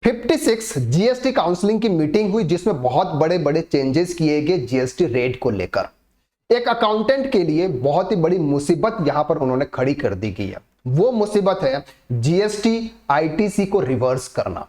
56 GST counselling की meeting हुई जिसमें बहुत बड़े बड़े चेंजेस किए गए जीएसटी रेट को लेकर। एक अकाउंटेंट के लिए बहुत ही बड़ी मुसीबत यहां पर उन्होंने खड़ी कर दी गई है। वो मुसीबत है जीएसटी आईटीसी को रिवर्स करना।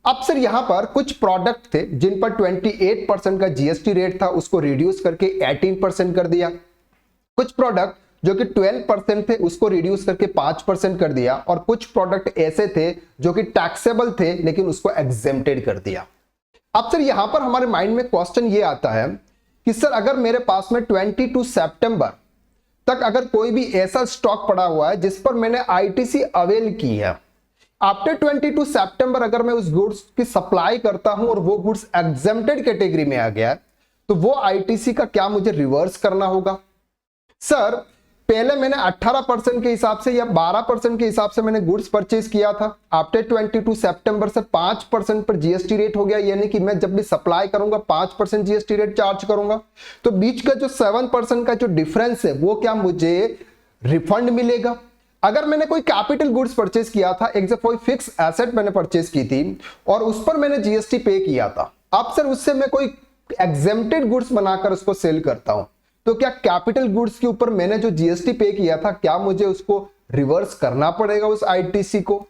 अब सर यहां पर कुछ प्रोडक्ट थे जिन पर 28% का जीएसटी रेट था, उसको रिड्यूस करके 18% कर दिया। कुछ प्रोडक्ट जो कि 12% थे उसको रिड्यूस करके 5% कर दिया, और कुछ प्रोडक्ट ऐसे थे जो कि टैक्सेबल थे लेकिन उसको एग्जेम्प्टेड कर दिया। अब सर यहां पर हमारे माइंड में क्वेश्चन ये आता है कि सर अगर मेरे पास में 22 सितंबर तक अगर कोई भी ऐसा स्टॉक पड़ा हुआ है जिस पर मैंने आईटीसी अवेल की है, आफ्टर 22 सितंबर अगर मैं उस गुड्स की सप्लाई करता हूं और वो गुड्स एग्जेम्प्टेड कैटेगरी में आ गया तो वो आईटीसी का क्या मुझे रिवर्स करना होगा? सर पहले मैंने 18% के हिसाब से या 12% के हिसाब से मैंने गुड्स परचेज किया था। आफ्टर 22 सितंबर से 5% पर जीएसटी रेट हो गया, यानी कि मैं जब भी सप्लाई करूंगा 5% जीएसटी रेट चार्ज करूंगा। तो बीच का जो 7% का जो डिफरेंस है वो क्या मुझे रिफंड मिलेगा? अगर मैंने कोई कैपिटल गुड्स परचेज किया था, कोई फिक्स एसेट मैंने परचेज की थी और उस पर मैंने जीएसटी पे किया था, अब सर उससे मैं कोई एग्जेम्प्टेड गुड्स बनाकर उसको सेल करता हूं, तो क्या कैपिटल गुड्स के ऊपर मैंने जो जीएसटी पे किया था क्या मुझे उसको रिवर्स करना पड़ेगा उस आईटीसी को?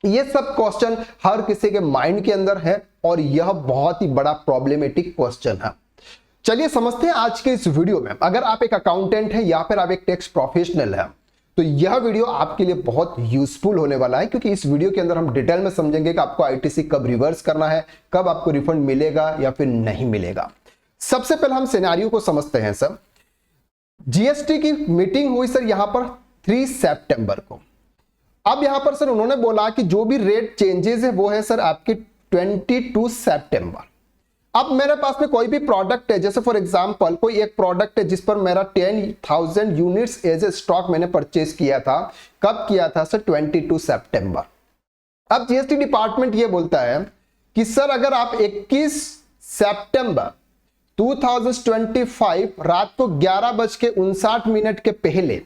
ये सब क्वेश्चन हर किसी के माइंड के अंदर है और यह बहुत ही बड़ा प्रॉब्लमेटिक क्वेश्चन है। चलिए समझते हैं आज के इस वीडियो में। अगर आप एक अकाउंटेंट हैं या फिर आप एक टैक्स प्रोफेशनल हैं तो यह वीडियो आपके लिए बहुत यूजफुल होने वाला है, क्योंकि इस वीडियो के अंदर हम डिटेल में समझेंगे कि आपको आईटीसी कब रिवर्स करना है, कब आपको रिफंड मिलेगा या फिर नहीं मिलेगा। सबसे पहले हम सिनेरियो को समझते हैं। सर जीएसटी की मीटिंग हुई सर यहां पर 3 सितंबर को। अब यहां पर सर उन्होंने बोला कि जो भी रेट चेंजेस है वो है सर आपके 22 सितंबर। अब मेरे पास में कोई भी प्रोडक्ट है, जैसे फॉर एग्जांपल कोई एक प्रोडक्ट है जिस पर मेरा 10,000 यूनिट्स एज ए स्टॉक मैंने परचेज किया था। कब किया था सर? 22 सितंबर। अब जीएसटी डिपार्टमेंट ये बोलता है कि सर अगर आप 21 सितंबर 2025 रात को 11:59 के पहले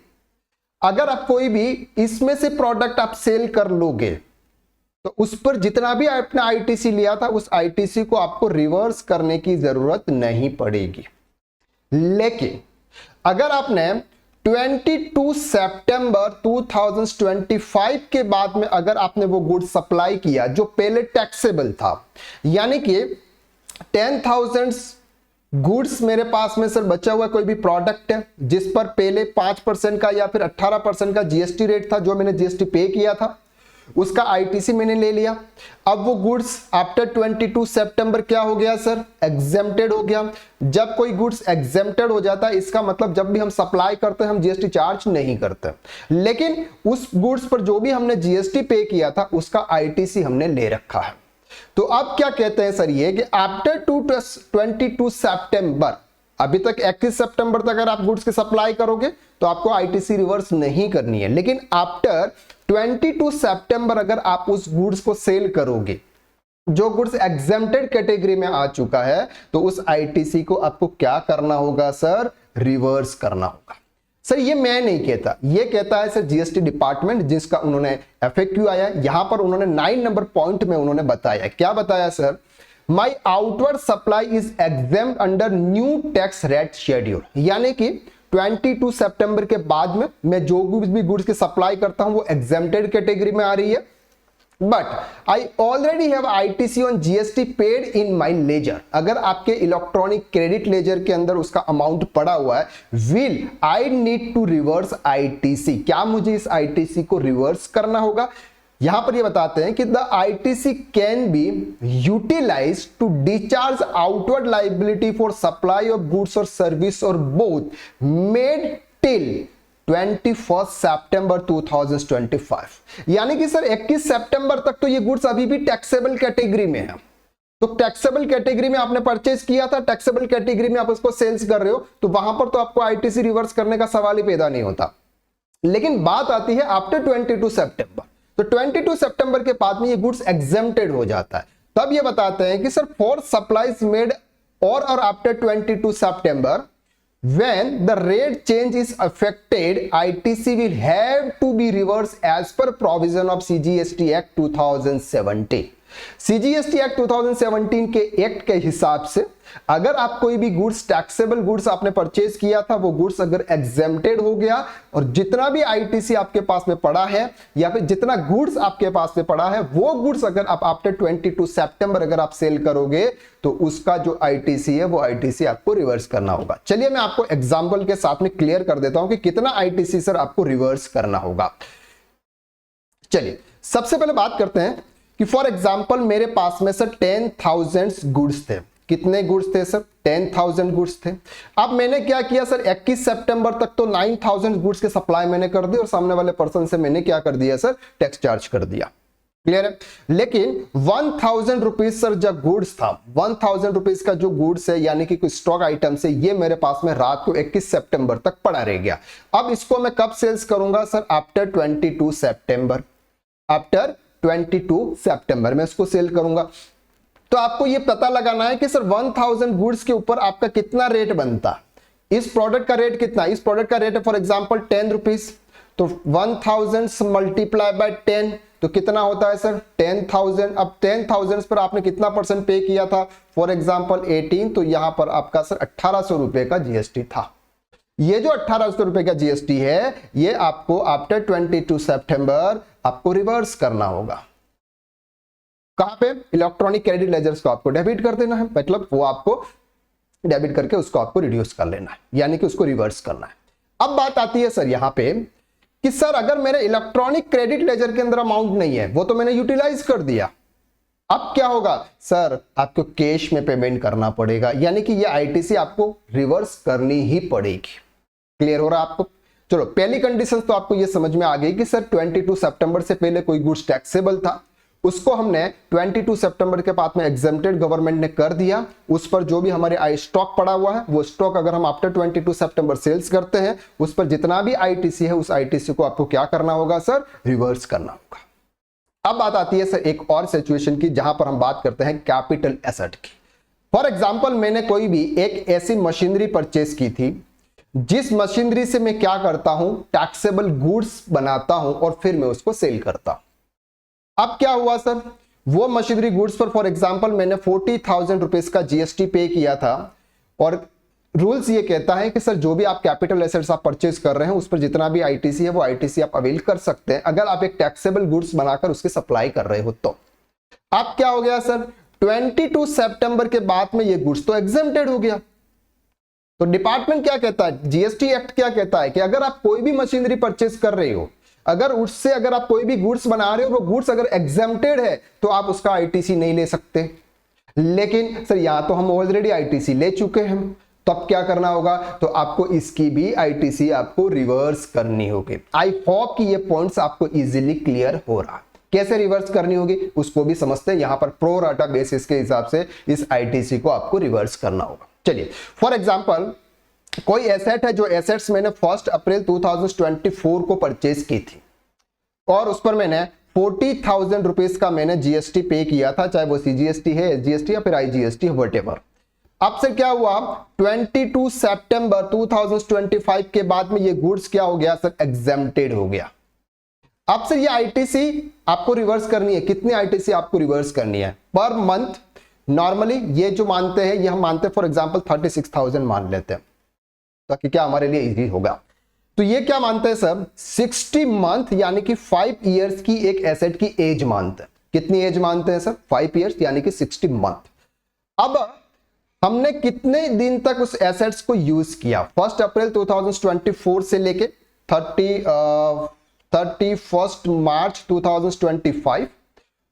अगर आप कोई भी इसमें से प्रोडक्ट आप सेल कर लोगे तो उस पर जितना भी आपने आईटीसी लिया था उस आईटीसी को आपको रिवर्स करने की जरूरत नहीं पड़ेगी। लेकिन अगर आपने 22 सितंबर 2025 के बाद में अगर आपने वो गुड सप्लाई किया जो पहले टैक्सेबल था, यानी कि 10,000 गुड्स मेरे पास में सर बचा हुआ कोई भी प्रोडक्ट है जिस पर पहले 5% का या फिर 18% का जीएसटी रेट था, जो मैंने जीएसटी पे किया था उसका आईटीसी मैंने ले लिया। अब वो गुड्स आफ्टर 22 सितंबर क्या हो गया सर? एग्जेम्प्टेड हो गया। जब कोई गुड्स एग्जेम्प्टेड हो जाता है इसका मतलब जब भी हम सप्लाई करते हैं हम जीएसटी चार्ज नहीं करते, लेकिन उस गुड्स पर जो भी हमने जीएसटी पे किया था उसका आईटीसी हमने ले रखा है। तो अब क्या कहते हैं सर ये कि आफ्टर 22 सितंबर, अभी तक 21 सितंबर तक अगर आप गुड्स की सप्लाई करोगे तो आपको आईटीसी रिवर्स नहीं करनी है, लेकिन आफ्टर 22 सितंबर अगर आप उस गुड्स को सेल करोगे जो गुड्स एग्जेम्प्टेड कैटेगरी में आ चुका है तो उस आईटीसी को आपको क्या करना होगा सर? रिवर्स करना होगा। सर ये मैं नहीं कहता, ये कहता है सर जीएसटी डिपार्टमेंट, जिसका उन्होंने एफएक्यू आया। यहां पर उन्होंने 9 नंबर पॉइंट में उन्होंने बताया, क्या बताया sir? My outward supply is exempt under new tax rate schedule, यानी कि 22 सितंबर के बाद में मैं जो भी गुड्स की सप्लाई करता हूं वो एग्जेम्प्टेड कैटेगरी में आ रही है, but I already have ITC on GST paid in my ledger. अगर आपके इलेक्ट्रॉनिक क्रेडिट लेजर के अंदर उसका अमाउंट पड़ा हुआ है, will I need to reverse ITC, क्या मुझे इस आईटीसी को रिवर्स करना होगा? यहां पर ये बताते हैं कि the ITC can be utilize to discharge outward liability for supply of goods और सर्विस और बोथ मेड टिल 21 सितंबर 2025, यानी कि सर 21 सितंबर तक तो ये गुड्स अभी भी टैक्सेबल कैटेगरी में है। तो टैक्सेबल कैटेगरी में आपने परचेज किया था, टैक्सेबल कैटेगरी में आप उसको सेल्स कर रहे हो, तो वहां पर तो आपको आईटीसी रिवर्स करने का सवाल ही पैदा नहीं होता। लेकिन बात आती है आफ्टर 22 सितंबर, तो 22 सितंबर के बाद में ये गुड्स एग्जेम्प्टेड हो जाता है। तब ये बताते हैं कि सर फॉर सप्लाईज मेड और after 22 September when the rate change is affected, ITC will have to be reversed as per provision of CGST Act 2017. CGST act 2017 के एक्ट के हिसाब से अगर आप कोई भी गुड्स, टैक्सेबल गुड्स आपने परचेज किया था, वो गुड्स अगर एग्जेम्प्टेड हो गया और जितना भी आईटीसी आपके पास में पड़ा है या फिर जितना गुड्स आपके पास में पड़ा है, वो गुड्स अगर आप आफ्टर 22 सितंबर अगर आप सेल करोगे तो उसका जो आईटीसी है वो आईटीसी आपको रिवर्स करना होगा। चलिए मैं आपको एग्जांपल के साथ में क्लियर कर देता हूं कि कितना आईटीसी सर आपको रिवर्स करना होगा। चलिए सबसे पहले बात करते हैं कि फॉर एग्जांपल मेरे पास में सर 10,000 गुड्स थे। कितने गुड्स थे सर? 10,000 गुड्स थे। अब मैंने क्या किया सर, 21 सितंबर तक तो 9,000 गुड्स के सप्लाई मैंने कर दी और सामने वाले पर्सन से मैंने क्या कर दिया सर, टैक्स चार्ज कर दिया। क्लियर है? लेकिन 1,000 रुपीज सर जब गुड्स था, 1,000 रुपीज का जो गुड्स है यानी कि कोई स्टॉक आइटम से, ये मेरे पास में रात को 21 सितंबर तक पड़ा रह गया। अब इसको मैं कब सेल्स करूंगा सर? आफ्टर 22 सितंबर। आफ्टर 22 सितंबर में इसको सेल करूंगा। तो आपको ये पता लगाना है कि सर 1,000 गुड्स के ऊपर आपका कितना रेट बनता है। इस प्रोडक्ट का रेट कितना? इस प्रोडक्ट का रेट है फॉर एग्जांपल 10 रुपीज, तो 1000 मल्टीप्लाई बाय 10 तो कितना होता है सर? 10,000। अब 10,000 पर आपने कितना परसेंट पे किया था? फॉर एग्जांपल 18, तो यहां पर आपका सर 1800 रुपए का जीएसटी था। ये जो 1800 रुपए का जीएसटी है ये आपको आफ्टर 22 सितंबर आपको रिवर्स करना होगा। कहां पे? इलेक्ट्रॉनिक क्रेडिट लेजर्स को आपको डेबिट कर देना है, मतलब वो आपको डेबिट करके उसको आपको रिड्यूस कर लेना है, यानी कि उसको रिवर्स करना है। अब बात आती है सर यहां पे कि सर अगर मेरे इलेक्ट्रॉनिक क्रेडिट लेजर के अंदर अमाउंट नहीं है, वो तो मैंने यूटिलाइज कर दिया, अब क्या होगा सर? आपको कैश में पेमेंट करना पड़ेगा, यानी कि ये आईटीसी आपको रिवर्स करनी ही पड़ेगी। क्लियर हो रहा है आपको? चलो पहली कंडीशन तो आपको ये समझ में आ गई कि सर 22 सितंबर से पहले कोई गुड्स टैक्सेबल था, उसको हमने 22 सितंबर के बाद में एग्जेम्प्टेड गवर्नमेंट ने कर दिया। उस पर जो भी हमारे आई स्टॉक पड़ा हुआ है वो स्टॉक अगर हम आफ्टर 22 सितंबर सेल्स करते हैं, उस पर जितना भी आईटीसी है उस आईटीसी को आपको क्या करना होगा सर? रिवर्स करना होगा। अब बात आती है सर एक और सिचुएशन की जहां पर हम बात करते हैं कैपिटल एसेट की। फॉर एग्जाम्पल मैंने कोई भी एक ऐसी मशीनरी परचेस की थी जिस मशीनरी से मैं क्या करता हूं, टैक्सेबल गुड्स बनाता हूं और फिर मैं उसको सेल करता हूं। अब क्या हुआ सर, वो मशीनरी गुड्स पर फॉर एग्जांपल मैंने 40,000 रुपीस का जीएसटी पे किया था और रूल्स ये कहता है कि सर जो भी आप कैपिटल एसेट्स आप परचेज कर रहे हैं उस पर जितना भी आईटीसी है वो आईटीसी आप अवेल कर सकते हैं अगर आप एक टैक्सेबल गुड्स बनाकर उसके सप्लाई कर रहे हो तो। अब क्या हो गया सर, 22 सितंबर के बाद में ये गुड्स तो एग्जेम्प्टेड हो गया। तो डिपार्टमेंट क्या कहता है, जीएसटी एक्ट क्या कहता है कि अगर आप कोई भी मशीनरी परचेज कर रहे हो, अगर उससे अगर आप कोई भी गुड्स बना रहे हो, वो गुड्स अगर एग्जेम्प्टेड है तो आप उसका आईटीसी नहीं ले सकते। लेकिन सर यहां तो हम ऑलरेडी आईटीसी ले चुके हैं, तब क्या करना होगा? तो आपको इसकी भी आईटीसी आपको रिवर्स करनी होगी। आई होप कि ये पॉइंट्स आपको इजीली क्लियर हो रहा है। कैसे रिवर्स करनी होगी उसको भी समझते हैं। यहां पर प्रो राटा बेसिस के हिसाब से इस आईटीसी को आपको रिवर्स करना होगा। चलिए फॉर एग्जांपल कोई एसेट है जो एसेट्स मैंने 1 अप्रैल 2024 को परचेज की थी और उस पर मैंने 40,000 रुपीस का मैंने जीएसटी पे किया था, चाहे वो सीजीएसटी है, एसजीएसटी या फिर आईजीएसटी है, व्हाटएवर। अब से क्या हुआ, 22 सितंबर 2025 के बाद में ये गुड्स क्या हो गया सर? एग्जेम्प्टेड हो गया। अब से ये आईटीसी आपको रिवर्स करनी है। कितनी आईटीसी आपको रिवर्स करनी है? पर मंथ नॉर्मली ये जो मानते हैं, ये हम मानते हैं फॉर एग्जांपल 36,000 मान लेते हैं ताकि क्या हमारे लिए इजी होगा। तो ये क्या मानते हैं सर? 60 मंथ यानी कि 5 इयर्स की एक एसेट की एज मानते हैं। कितनी एज मानते हैं सर? 5 इयर्स यानी कि 60 मंथ। अब हमने कितने दिन तक उस एसेट्स को यूज किया? 1 अप्रैल 2024 से लेके 31 मार्च 2025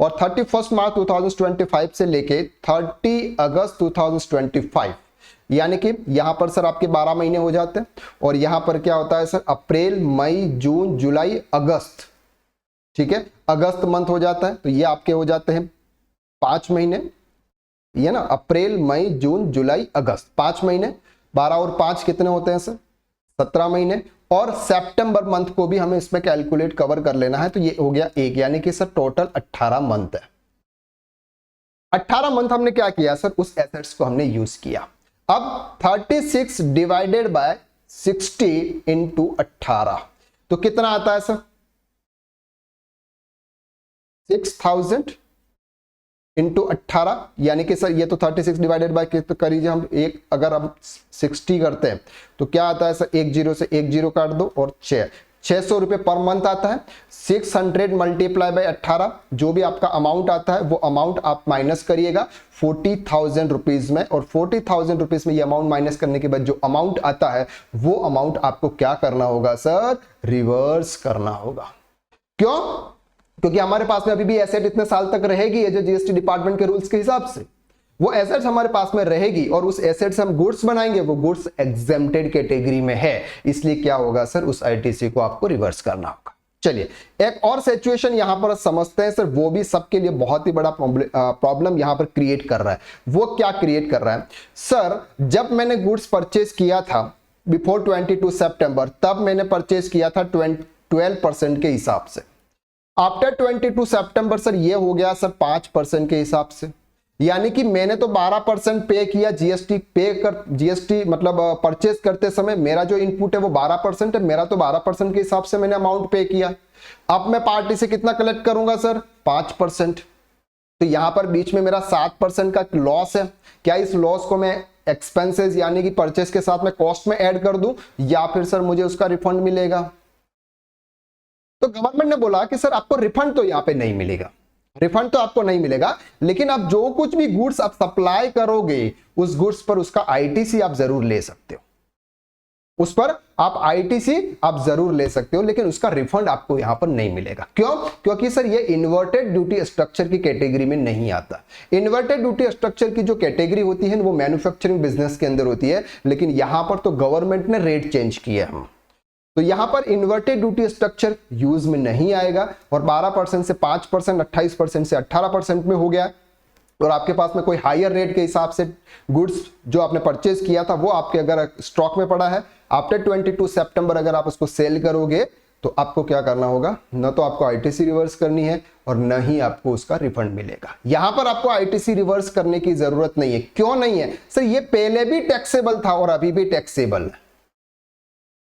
और 31 मार्च 2025 से लेके 30 अगस्त 2025, यानी कि यहां पर सर आपके 12 महीने हो जाते हैं और यहां पर क्या होता है सर? अप्रैल, मई, जून, जुलाई, अगस्त। ठीक है, अगस्त मंथ हो जाता है, तो ये आपके हो जाते हैं 5 महीने, ये ना, अप्रैल, मई, जून, जुलाई, अगस्त, 5 महीने। 12 और 5 कितने होते हैं सर? 17 महीने। और सितंबर मंथ को भी हमें इसमें कैलकुलेट कवर कर लेना है, तो ये हो गया 1, यानी कि सर टोटल 18 मंथ है। 18 मंथ हमने क्या किया सर? उस एसेट्स को हमने यूज किया। अब 36 डिवाइडेड बाय 60 इंटू 18 तो कितना आता है सर? 6,000 इंटू 18, यानी कि सर ये तो 36 डिवाइडेड बाय तो करीजिए हम एक, अगर हम 60 करते हैं तो क्या आता है सर, एक जीरो से एक जीरो काट दो और 600 रुपये पर मंथ आता है। 600 मल्टीप्लाई बाय 18, जो भी आपका अमाउंट आता है वो अमाउंट आप माइनस करिएगा 40,000 रुपीज में, और 40,000 रुपीज में ये अमाउंट माइनस करने के बाद जो अमाउंट आता है वो अमाउंट आपको क्या करना होगा सर, रिवर्स करना होगा। क्यों? क्योंकि हमारे पास में अभी भी एसेट इतने साल तक रहेगी, जो जीएसटी डिपार्टमेंट के रूल्स के हिसाब से वो एसेट्स हमारे पास में रहेगी, और उस एसेट से हम गुड्स बनाएंगे, वो गुड्स एग्जेम्प्टेड कैटेगरी में है, इसलिए क्या होगा सर, उस आईटीसी को आपको रिवर्स करना होगा। चलिए एक और सिचुएशन यहां पर समझते हैं सर, वो भी सबके लिए बहुत ही बड़ा प्रॉब्लम यहां पर क्रिएट कर रहा है। वो क्या क्रिएट कर रहा है सर, जब मैंने गुड्स परचेज किया था बिफोर 22 सितंबर, तब मैंने परचेज किया था 12% के हिसाब से। आफ्टर 22 सितंबर सर ये हो गया सर 5% के हिसाब से, यानी कि मैंने तो 12% पे किया जीएसटी मतलब परचेज करते समय मेरा जो इनपुट है वो 12% है, मेरा तो 12% के हिसाब से मैंने अमाउंट पे किया। अब मैं पार्टी से कितना कलेक्ट करूंगा सर, 5%। तो यहां पर बीच में मेरा 7% का लॉस है। क्या इस लॉस को मैं एक्सपेंसेस यानी कि परचेज के साथ में कॉस्ट में ऐड कर दूं, या फिर सर मुझे उसका रिफंड मिलेगा? तो गवर्नमेंट ने बोला कि सर आपको रिफंड तो यहां पे नहीं मिलेगा, रिफंड तो आपको नहीं मिलेगा, लेकिन आप जो कुछ भी गुड्स आप सप्लाई करोगे उस गुड्स पर उसका आईटीसी आप जरूर ले सकते हो, उस पर आप आईटीसी आप जरूर ले सकते हो, लेकिन उसका रिफंड आपको यहां पर नहीं मिलेगा। क्यों? क्योंकि सर ये इन्वर्टेड ड्यूटी स्ट्रक्चर की कैटेगरी में नहीं आता। इन्वर्टेड ड्यूटी स्ट्रक्चर की जो कैटेगरी होती है वो मैन्युफैक्चरिंग बिजनेस के अंदर होती है, लेकिन यहां पर तो गवर्नमेंट ने रेट चेंज किया है, तो यहां पर इन्वर्टेड ड्यूटी स्ट्रक्चर यूज में नहीं आएगा, और 12% से 5%, 28% से 18% में हो गया, और आपके पास में कोई हायर रेट के हिसाब से गुड्स जो आपने परचेज किया था वो आपके अगर स्टॉक में पड़ा है, आफ्टर 22 सितंबर अगर आप उसको सेल करोगे तो आपको क्या करना होगा, न तो आपको आईटीसी रिवर्स करनी है और न ही आपको उसका रिफंड मिलेगा। यहां पर आपको आईटीसी रिवर्स करने की जरूरत नहीं है। क्यों नहीं है सर? ये पहले भी टैक्सेबल था और अभी भी टैक्सेबल है,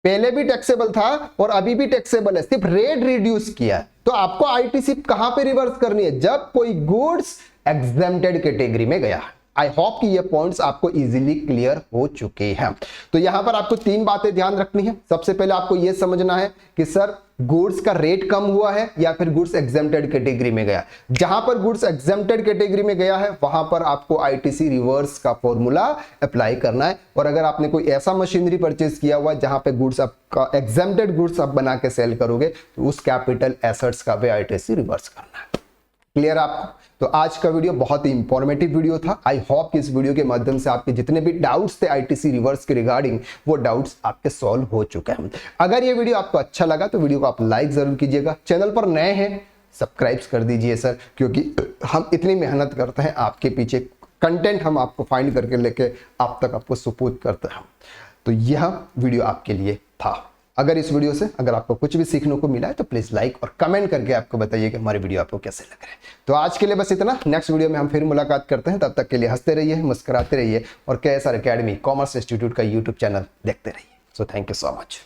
पहले भी टैक्सेबल था और अभी भी टैक्सेबल है, सिर्फ रेट रिड्यूस किया। तो आपको आईटीसी कहां पे रिवर्स करनी है, जब कोई गुड्स एग्जेम्प्टेड कैटेगरी में गया। आई होप कि ये पॉइंट्स आपको इजीली क्लियर हो चुके हैं। तो यहां पर आपको 3 बातें ध्यान रखनी है। सबसे पहले आपको यह समझना है कि सर गुड्स का रेट कम हुआ है या फिर गुड्स एग्जेम्प्टेड कैटेगरी में गया। जहां पर गुड्स एग्जेम्प्टेड कैटेगरी में गया है वहां पर आपको आईटीसी रिवर्स का फॉर्मूला अप्लाई करना है। और अगर आपने कोई ऐसा मशीनरी परचेज किया हुआ जहां पे गुड्स आपका एग्जेम्प्टेड गुड्स आप बना के सेल करोगे तो उस कैपिटल एसेट्स का भी आईटीसी रिवर्स करना है। क्लियर आपको? तो आज का वीडियो बहुत ही इंफॉर्मेटिव वीडियो था। आई होप कि इस वीडियो के माध्यम से आपके जितने भी डाउट्स थे आईटीसी रिवर्स के रिगार्डिंग वो डाउट्स आपके सॉल्व हो चुके हैं। अगर ये वीडियो आपको अच्छा लगा तो वीडियो को आप लाइक जरूर कीजिएगा। चैनल पर नए हैं सब्सक्राइब कर दीजिए सर, क्योंकि हम इतनी मेहनत करते हैं आपके पीछे, कंटेंट हम आपको फाइंड करके लेके आप तक आपको सुपुर्द करते हैं। तो यह वीडियो आपके लिए था। अगर इस वीडियो से अगर आपको कुछ भी सीखने को मिला है तो प्लीज लाइक और कमेंट करके आपको बताइए कि हमारे वीडियो आपको कैसे लग रहे हैं। तो आज के लिए बस इतना। नेक्स्ट वीडियो में हम फिर मुलाकात करते हैं। तब तक के लिए हंसते रहिए, मुस्कुराते रहिए और KSR एकेडमी कॉमर्स इंस्टीट्यूट का यूट्यूब चैनल देखते रहिए। So thank you so much.